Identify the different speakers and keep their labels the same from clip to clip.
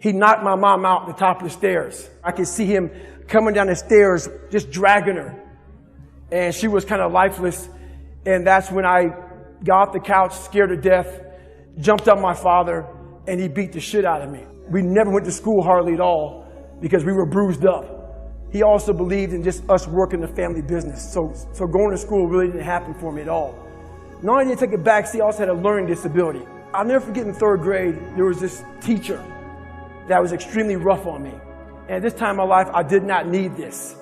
Speaker 1: He knocked my mom out the top of the stairs. I could see him coming down the stairs, just dragging her. And she was kind of lifeless. And that's when I got off the couch, scared to death, jumped on my father, and he beat the shit out of me. We never went to school hardly at all because we were bruised up. He also believed in just us working the family business. So going to school really didn't happen for me at all. Not only did I take a backseat, I also had a learning disability. I'll never forget in third grade, there was this teacher that was extremely rough on me. And at this time in my life, I did not need this.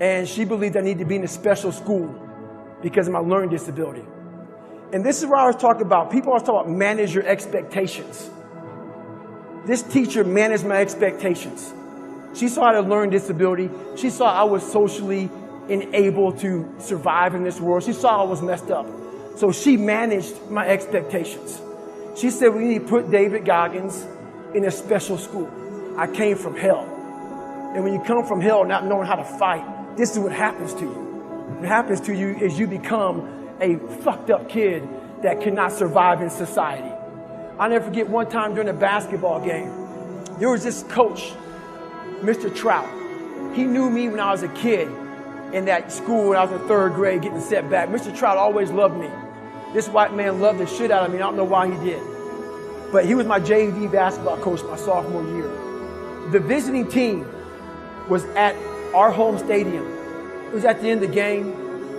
Speaker 1: And she believed I needed to be in a special school because of my learning disability. And this is where I was talking about, people always talk about manage your expectations. This teacher managed my expectations. She saw I had a learning disability. She saw I was socially unable to survive in this world. She saw I was messed up. So she managed my expectations. She said, we need to put David Goggins in a special school. I came from hell. And when you come from hell not knowing how to fight, this is what happens to you. What happens to you is you become a fucked up kid that cannot survive in society. I'll never forget one time during a basketball game, there was this coach, Mr. Trout. He knew me when I was a kid in that school when I was in third grade getting set back. Mr. Trout always loved me. This white man loved the shit out of me. I don't know why he did. But he was my JV basketball coach my sophomore year. The visiting team was at our home stadium. It was at the end of the game.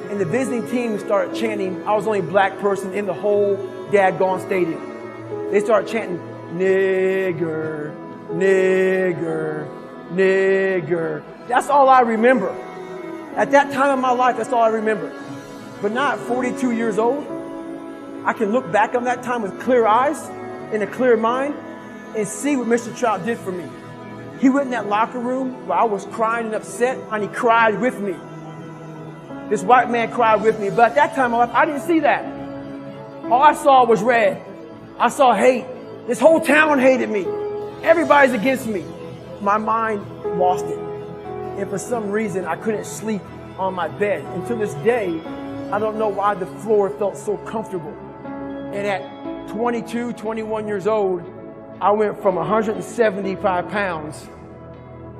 Speaker 1: And the visiting team started chanting. I was the only black person in the whole daggone stadium. They started chanting, nigger, nigger, nigger. That's all I remember. At that time in my life, that's all I remember. But now at 42 years old, I can look back on that time with clear eyes and a clear mind and see what Mr. Trout did for me. He went in that locker room where I was crying and upset, and he cried with me. This white man cried with me, but at that time in my life, I didn't see that. All I saw was red. I saw hate. This whole town hated me. Everybody's against me. My mind lost it. And for some reason, I couldn't sleep on my bed. Until this day, I don't know why the floor felt so comfortable. And at 22, 21 years old, I went from 175 pounds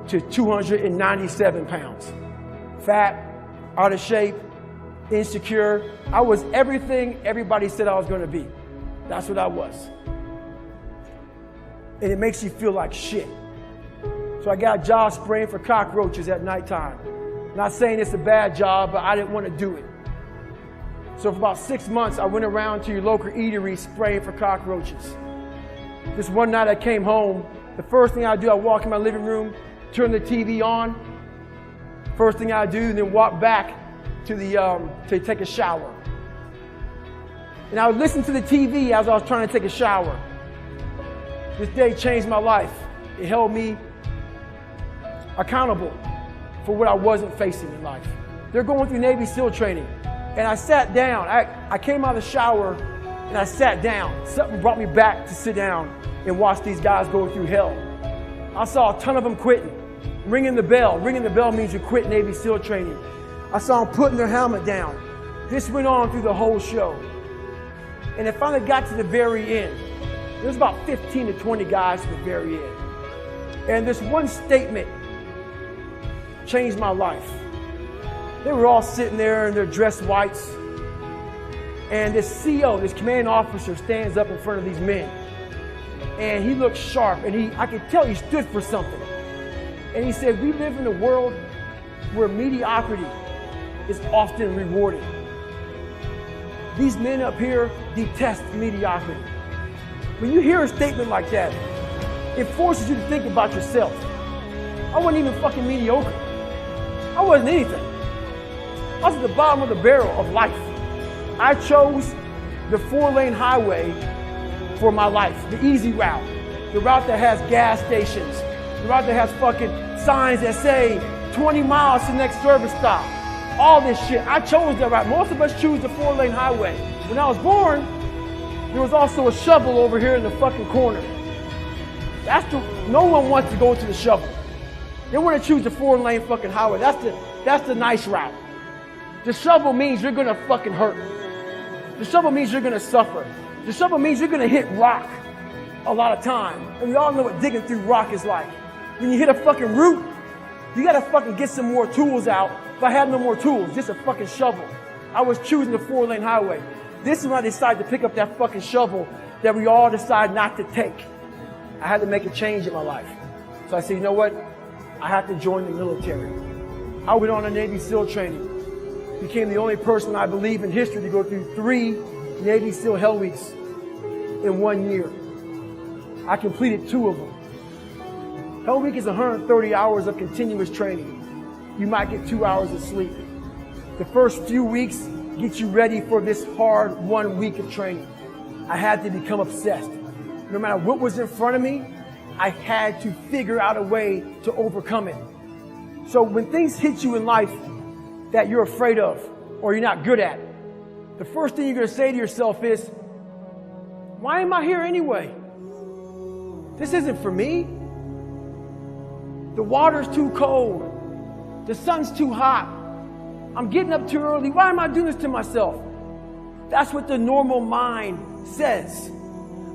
Speaker 1: to 297 pounds. Fat, out of shape, insecure. I was everything everybody said I was going to be. That's what I was. And it makes you feel like shit. So I got a job spraying for cockroaches at nighttime. Not saying it's a bad job, but I didn't want to do it. So for about 6 months, I went around to your local eatery spraying for cockroaches. This one night I came home, the first thing I do, I walk in my living room, turn the TV on. First thing I do, then walk back to to take a shower. And I would listen to the TV as I was trying to take a shower. This day changed my life. It held me accountable for what I wasn't facing in life. They're going through Navy SEAL training. And I sat down. I came out of the shower and I sat down. Something brought me back to sit down and watch these guys go through hell. I saw a ton of them quitting, ringing the bell. Ringing the bell means you quit Navy SEAL training. I saw them putting their helmet down. This went on through the whole show. And it finally got to the very end. There was about 15 to 20 guys at the very end. And this one statement changed my life. They were all sitting there in their dress whites. And this CO, this commanding officer, stands up in front of these men. And he looked sharp, and I could tell he stood for something. And he said, we live in a world where mediocrity is often rewarded. These men up here detest mediocrity. When you hear a statement like that, it forces you to think about yourself. I wasn't even fucking mediocre. I wasn't anything. I was at the bottom of the barrel of life. I chose the 4-lane highway for my life, the easy route, the route that has gas stations, the route that has fucking signs that say 20 miles to the next service stop. All this shit. I chose that route. Most of us choose the 4-lane highway. When I was born, there was also a shovel over here in the fucking corner. No one wants to go to the shovel. They want to choose the 4-lane fucking highway. That's the nice route. The shovel means you're gonna fucking hurt. The shovel means you're gonna suffer. The shovel means you're gonna hit rock. a lot of time. And we all know what digging through rock is like. When you hit a fucking root, you gotta fucking get some more tools out. If I had no more tools, just a fucking shovel. I was choosing the 4-lane highway. This is when I decided to pick up that fucking shovel that we all decide not to take. I had to make a change in my life. So I said, you know what? I have to join the military. I went on a Navy SEAL training. Became the only person I believe in history to go through 3 Navy SEAL Hell Weeks in 1 year. I completed 2 of them. Hell Week is 130 hours of continuous training. You might get 2 hours of sleep. The first few weeks get you ready for this hard 1 week of training. I had to become obsessed. No matter what was in front of me, I had to figure out a way to overcome it. So when things hit you in life that you're afraid of or you're not good at, the first thing you're going to say to yourself is, why am I here anyway? This isn't for me. The water's too cold. The sun's too hot. I'm getting up too early. Why am I doing this to myself? That's what the normal mind says.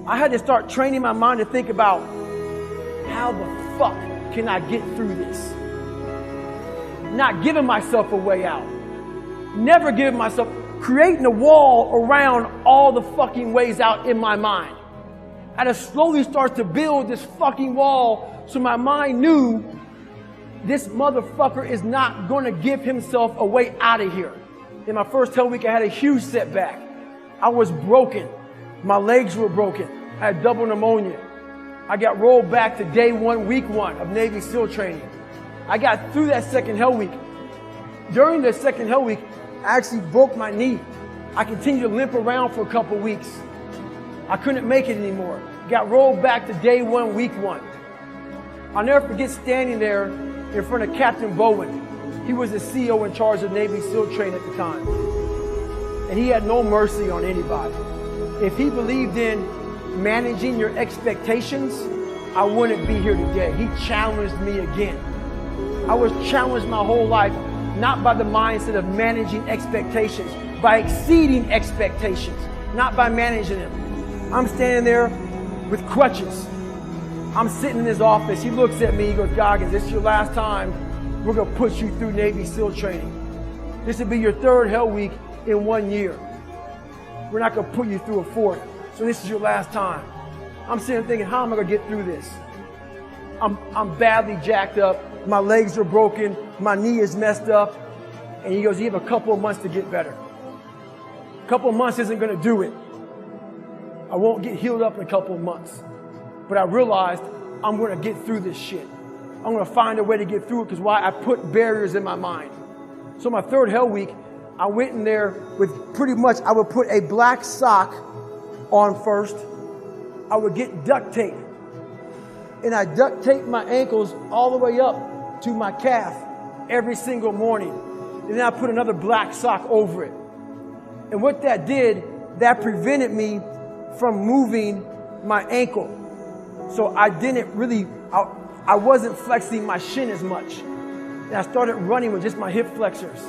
Speaker 1: I had to start training my mind to think about, how the fuck can I get through this? Not giving myself a way out. Never giving myself, creating a wall around all the fucking ways out in my mind. I had to slowly start to build this fucking wall so my mind knew this motherfucker is not going to give himself a way out of here. In my first Hell Week, I had a huge setback. I was broken. My legs were broken. I had double pneumonia. I got rolled back to day 1, week 1 of Navy SEAL training. I got through that second Hell Week. During the second Hell Week, I actually broke my knee. I continued to limp around for a couple weeks. I couldn't make it anymore. Got rolled back to day 1, week 1. I'll never forget standing there in front of Captain Bowen. He was the CEO in charge of Navy SEAL training at the time. And he had no mercy on anybody. If he believed in managing your expectations, I wouldn't be here today. He challenged me again. I was challenged my whole life, not by the mindset of managing expectations, by exceeding expectations, not by managing them. I'm standing there with crutches. I'm sitting in his office. He looks at me, he goes, Goggins, this is your last time. We're going to put you through Navy SEAL training. This will be your 3rd Hell Week in 1 year. We're not going to put you through a 4th. So this is your last time. I'm sitting thinking, how am I going to get through this? I'm badly jacked up. My legs are broken. My knee is messed up. And he goes, you have a couple of months to get better. A couple of months isn't going to do it. I won't get healed up in a couple of months. But I realized I'm going to get through this shit. I'm going to find a way to get through it, because why? I put barriers in my mind. So my 3rd Hell Week, I went in there with pretty much, I would put a black sock on first. I would get duct tape. And I duct taped my ankles all the way up to my calf every single morning. And then I put another black sock over it. And what that did, that prevented me from moving my ankle. So I didn't really, I wasn't flexing my shin as much. And I started running with just my hip flexors.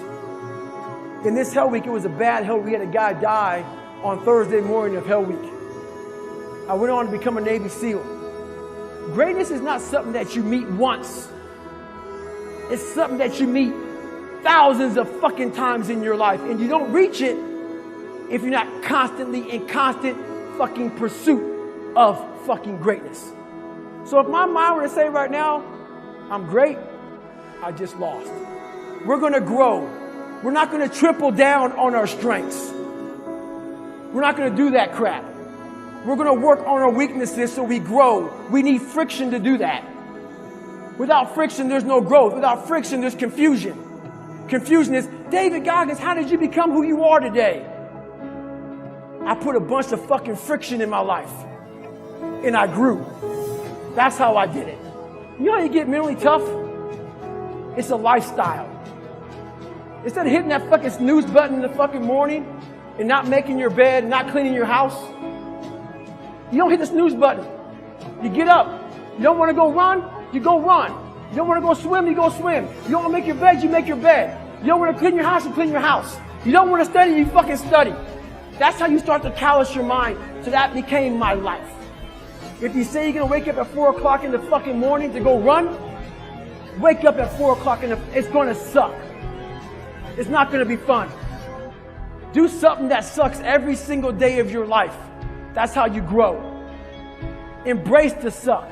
Speaker 1: In this Hell Week, it was a bad Hell Week. We had a guy die on Thursday morning of Hell Week. I went on to become a Navy SEAL. Greatness is not something that you meet once. It's something that you meet thousands of fucking times in your life. And you don't reach it if you're not constantly in constant fucking pursuit of fucking greatness. So if my mind were to say right now, I'm great, I just lost. We're going to grow. We're not going to triple down on our strengths. We're not going to do that crap. We're going to work on our weaknesses so we grow. We need friction to do that. Without friction, there's no growth. Without friction, there's confusion. Confusion is, David Goggins, how did you become who you are today? I put a bunch of fucking friction in my life. And I grew. That's how I did it. You know how you get mentally tough? It's a lifestyle. Instead of hitting that fucking snooze button in the fucking morning and not making your bed, not cleaning your house, you don't hit the snooze button. You get up. You don't want to go run, you go run. You don't want to go swim, you go swim. You don't want to make your bed, you make your bed. You don't want to clean your house, you clean your house. You don't want to study, you fucking study. That's how you start to callous your mind. So that became my life. If you say you're going to wake up at 4 o'clock in the fucking morning to go run, wake up at 4 o'clock it's going to suck. It's not going to be fun. Do something that sucks every single day of your life. That's how you grow. Embrace the suck.